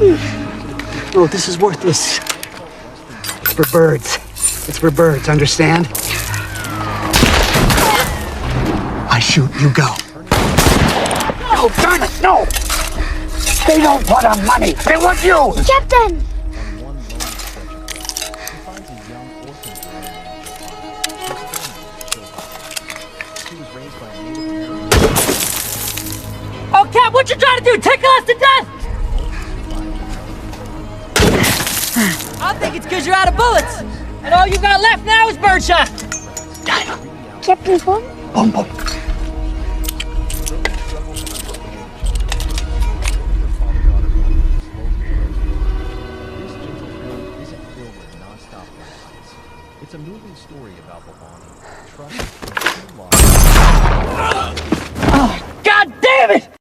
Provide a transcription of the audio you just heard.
No, this is worthless. It's for birds. It's for birds, understand? I shoot, you go. No, darn it, no! They don't want our money, they want you! Captain! Oh, Cap, what you trying to do? Tickle us to death? I think it's because you're out of bullets. And all you got left now is birdshot. Dino. Captain Paul? Boom, boom.